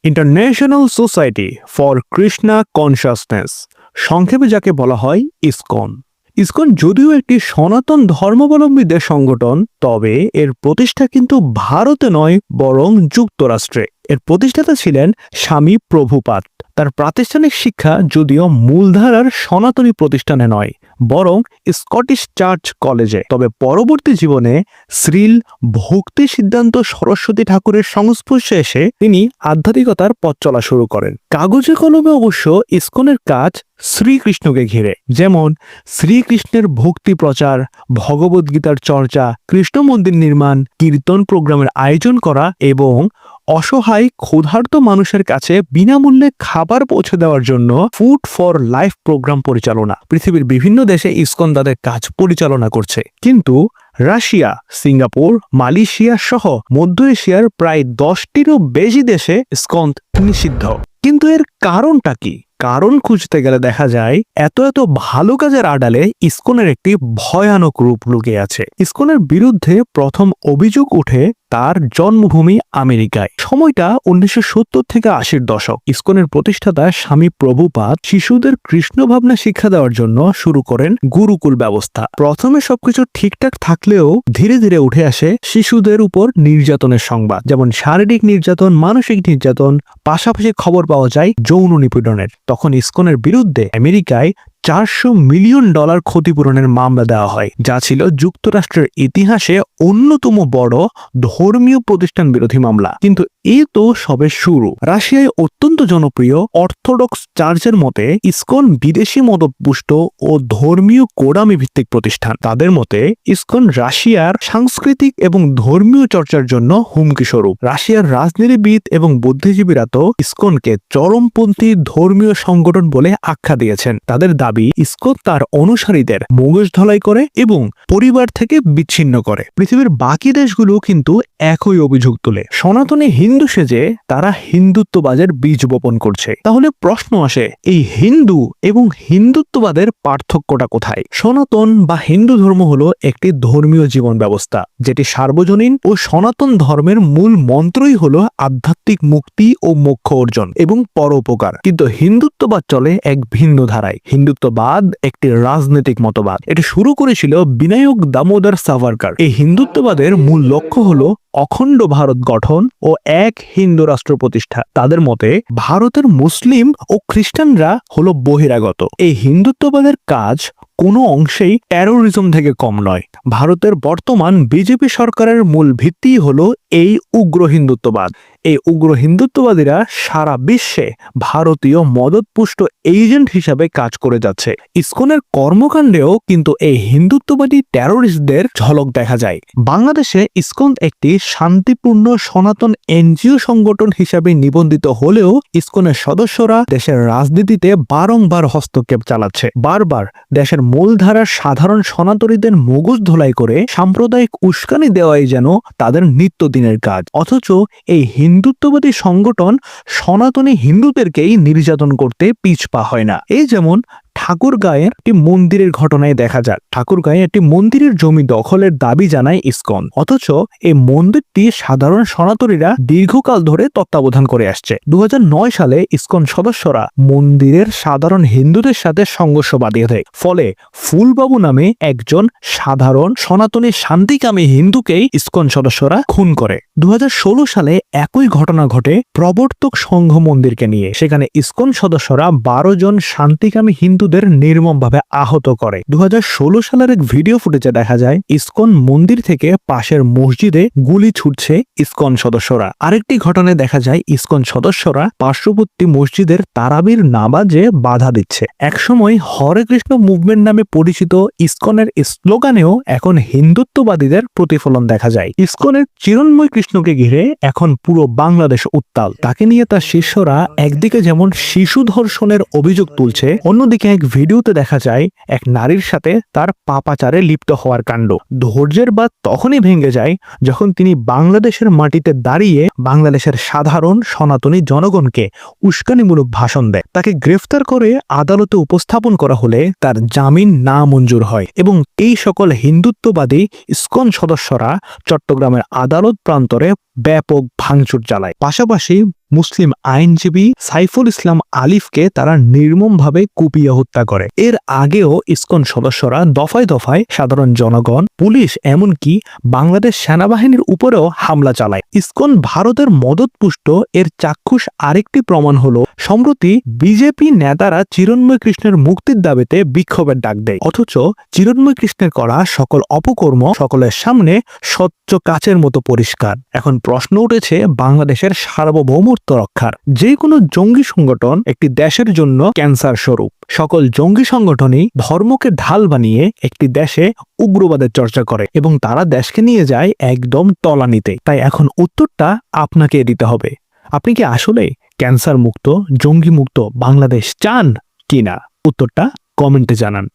International society for Krishna consciousness, সংক্ষেপে যাকে বলা হয় ইসকন। ইসকন যদিও একটি সনাতন ধর্মাবলম্বীদের সংগঠন, তবে এর প্রতিষ্ঠা কিন্তু ভারতে নয় বরং যুক্তরাষ্ট্রে। এর প্রতিষ্ঠাতা ছিলেন স্বামী প্রভুপাদ। তার প্রাতিষ্ঠানিক শিক্ষা যদিও মূলধারার সনাতনী প্রতিষ্ঠানে নয় বরং স্কটিশ চার্চ কলেজে। তবে পরবর্তী জীবনে শ্রীল ভক্তি সিদ্ধান্ত সরস্বতী ঠাকুরের সংস্পর্শে এসে তিনি আধ্যাত্মিকতার পথ চলা শুরু করেন। কাগজে কলমে অবশ্য ইসকনের কাজ শ্রীকৃষ্ণকে ঘিরে, যেমন শ্রীকৃষ্ণের ভক্তি প্রচার, ভগবদ্গীতার চর্চা, কৃষ্ণ মন্দির নির্মাণ, কীর্তন প্রোগ্রামের আয়োজন করা এবং অসহায় ক্ষুধার্ত মানুষের কাছে বিনামূল্যে খাবার পৌঁছে দেওয়ার জন্য ফুড ফর লাইফ প্রোগ্রাম পরিচালনা। পৃথিবীর বিভিন্ন দেশে ইসকন তাদের কাজ পরিচালনা করছে, কিন্তু রাশিয়া, সিঙ্গাপুর, মালয়েশিয়া সহ মধ্য এশিয়ার প্রায় 10টিরও বেশি দেশে ইসকন নিষিদ্ধ। কিন্তু এর কারণটা কি? কারণ খুঁজতে গেলে দেখা যায় এত ভালো কাজের আড়ালে ইসকনের একটি ভয়ানক রূপ লুকিয়ে আছে। ইসকনের বিরুদ্ধে প্রথম অভিযোগ উঠে তার জন্মভূমি আমেরিকায়। সময়টা 1970 থেকে 80-র দশক। ইসকনের প্রতিষ্ঠাতা স্বামী প্রভুপাদ শিশুদের কৃষ্ণ ভাবনা শিক্ষা দেওয়ার জন্য শুরু করেন গুরুকুল ব্যবস্থা। প্রথমে সবকিছু ঠিকঠাক থাকলেও ধীরে ধীরে উঠে আসে শিশুদের উপর নির্যাতনের সংবাদ, যেমন শারীরিক নির্যাতন, মানসিক নির্যাতন, পাশাপাশি খবর পাওয়া যায় যৌন নিপীড়নের। তখন ইসকনের বিরুদ্ধে আমেরিকায় $400 মিলিয়ন ক্ষতিপূরণের মামলা দেওয়া হয়, যা ছিল যুক্তরাষ্ট্রের ইতিহাসে অন্যতম বড় ধর্মীয় প্রতিষ্ঠান বিরোধী মামলা। কিন্তু এই তো সবে শুরু। রাশিয়ায় অত্যন্ত জনপ্রিয় অর্থোডক্স চার্চের মতে ইসকন বিদেশি মদতপুষ্ট ও ধর্মীয় গোড়ামি ভিত্তিক প্রতিষ্ঠান। তাদের মতে ইসকন রাশিয়ার সাংস্কৃতিক এবং ধর্মীয় চর্চার জন্য হুমকি স্বরূপ। রাশিয়ার রাজনীতিবিদ এবং বুদ্ধিজীবীরা তো ইসকনকে চরমপন্থী ধর্মীয় সংগঠন বলে আখ্যা দিয়েছেন। তাদের দাবি ইসকন তার অনুসারীদের মগজ ধলাই করে এবং পরিবার থেকে বিচ্ছিন্ন করে। পৃথিবীর বাকি দেশগুলো কিন্তু একই অভিযোগ তোলে, সনাতনী হিন্দু সেজে তারা হিন্দুত্ববাদের বীজ বপন করছে। তাহলে প্রশ্ন আসে, এই হিন্দু এবং হিন্দুত্ববাদের পার্থক্যটা কোথায়? সনাতন বা হিন্দু ধর্ম হলো একটি ধর্মীয় জীবন ব্যবস্থা, যেটি সার্বজনীন ও সনাতন ধর্মের মূল মন্ত্রই হলো আধ্যাত্মিক মুক্তি ও মোক্ষ অর্জন এবং পরোপকার। কিন্তু হিন্দুত্ববাদ চলে এক ভিন্ন ধারায়। হিন্দুত্ববাদ একটি রাজনৈতিক মতবাদ। এটি শুরু করেছিল বিনায়ক দামোদর সাভারকার। এই হিন্দুত্ববাদের মূল লক্ষ্য হলো অখণ্ড ভারত গঠন ও এক হিন্দু রাষ্ট্র প্রতিষ্ঠা। তাদের মতে ভারতের মুসলিম ও খ্রিস্টানরা হলো বহিরাগত। এই হিন্দুত্ববাদের কাজ কোনো অংশেই টেরোরিজম থেকে কম নয়। ভারতের বর্তমান বিজেপি সরকারের মূল ভিত্তি হলো এই উগ্র হিন্দুত্ববাদ। এই উগ্র হিন্দুত্ববাদীরা সারা বিশ্বে ভারতীয় মদতপুষ্ট এজেন্ট হিসাবে কাজ করে যাচ্ছে। ইসকনের কর্মকাণ্ডেও কিন্তু এই হিন্দুত্ববাদী টেরোরিস্টদের ঝলক দেখা যায়। বাংলাদেশে ইসকন একটি শান্তিপূর্ণ সনাতন এনজিও সংগঠন হিসাবে নিবন্ধিত হলেও ইসকনের সদস্যরা দেশের রাজনীতিতে বারংবার হস্তক্ষেপ চালাচ্ছে। বারবার দেশের মূলধারার সাধারণ সনাতনীদের মগজ ধোলাই করে সাম্প্রদায়িক উস্কানি দেওয়াই যেন তাদের নিত্যদিনের কাজ। অথচ এই হিন্দুত্ববাদী সংগঠন সনাতনী হিন্দুদেরকেই নির্যাতন করতে পিছপা হয় না। এই যেমন ঠাকুরগাঁয়ের একটি মন্দিরের ঘটনায় দেখা যাক। ঠাকুরগাঁয়ে একটি মন্দিরের জমি দখলের দাবি জানায় ইসকন, অথচ এই মন্দিরটি সাধারণ সনাতনীরা দীর্ঘকাল ধরে তত্ত্বাবধান করে আসছে। 2009 সালে ইসকন সদস্যরা মন্দিরের সাধারণ হিন্দুদের সাথে সংঘর্ষ বাঁধিয়ে দেয়। ফলে ফুলবাবু নামে একজন সাধারণ সনাতনী শান্তিকামী হিন্দুকেই ইসকন সদস্যরা খুন করে। 2016 সালে একই ঘটনা ঘটে প্রবর্তক সংঘ মন্দিরকে নিয়ে। সেখানে ইসকন সদস্যরা 12 জন শান্তিকামী হিন্দুদের নির্মমভাবে আহত করে। 2016 সালের এক ভিডিও ফুটেজে দেখা যায় ইসকন মন্দির থেকে পাশের মসজিদে গুলি ছুটছে ইসকন সদস্যরা। আরেকটি ঘটনায় দেখা যায় ইসকন সদস্যরা পার্শ্ববর্তী মসজিদের তারাবির নামাজে বাধা দিচ্ছে। একসময় হরে কৃষ্ণ মুভমেন্ট নামে পরিচিত ইসকনের স্লোগানেও এখন হিন্দুত্ববাদীদের প্রতিফলন দেখা যায়। ইসকনের চিরন্ময় কৃষ্ণকে ঘিরে এখন পুরো বাংলাদেশ উত্তাল। তাকে নিয়ে তার শিষ্যরা একদিকে যেমন শিশু ধর্ষণের অভিযোগ তুলছে, অন্যদিকে এক ভিডিওতে দেখা যায় এক নারীর সাথে তার পাপাচারে লিপ্ত হওয়ার কাণ্ড। ধৈর্যের বাঁধ তখনই ভেঙে যায় যখন তিনি বাংলাদেশের মাটিতে দাঁড়িয়ে বাংলাদেশের সাধারণ সনাতনী জনগণকে উস্কানিমূলক ভাষণ দেয়। তাকে গ্রেফতার করে আদালতে উপস্থাপন করা হলে তার জামিন না মঞ্জুর হয় এবং এই সকল হিন্দুত্ববাদী ইসকন সদস্যরা চট্টগ্রামের আদালত প্রান্তরে ব্যাপক ভাঙচুর চালায়। পাশাপাশি মুসলিম আইনজীবী সাইফুল ইসলাম আলিফকে তারা নির্মমভাবে কুপিয়ে হত্যা করে। এর আগেও ইসকন সদস্যরা দফায় দফায় সাধারণ জনগণ, পুলিশ, এমনকি বাংলাদেশ সেনাবাহিনীর উপরেও হামলা চালায়। ইসকন ভারতের মদতপুষ্ট এর চাক্ষুষ আরেকটি প্রমাণ হলো সম্প্রতি বিজেপি নেতারা চিরন্ময় কৃষ্ণের মুক্তির দাবিতে বিক্ষোভের ডাক দেয়, অথচ চিরন্ময় কৃষ্ণের করা সকল অপকর্ম সকলের সামনে স্বচ্ছ কাচের মতো পরিষ্কার। এখন প্রশ্ন উঠেছে বাংলাদেশের সার্বভৌমত্ব রক্ষার। যে কোনো জঙ্গি সংগঠন একটি দেশের জন্য ক্যান্সার স্বরূপ। সকল জঙ্গি সংগঠনই ধর্মকে ঢাল বানিয়ে একটি দেশে উগ্রবাদের চর্চা করে এবং তারা দেশকে নিয়ে যায় একদম তলানিতে। তাই এখন উত্তরটা আপনাকে দিতে হবে। আপনি কি আসলে ক্যান্সার মুক্ত, জঙ্গি মুক্ত বাংলাদেশ চান কিনা? উত্তরটা কমেন্টে জানান।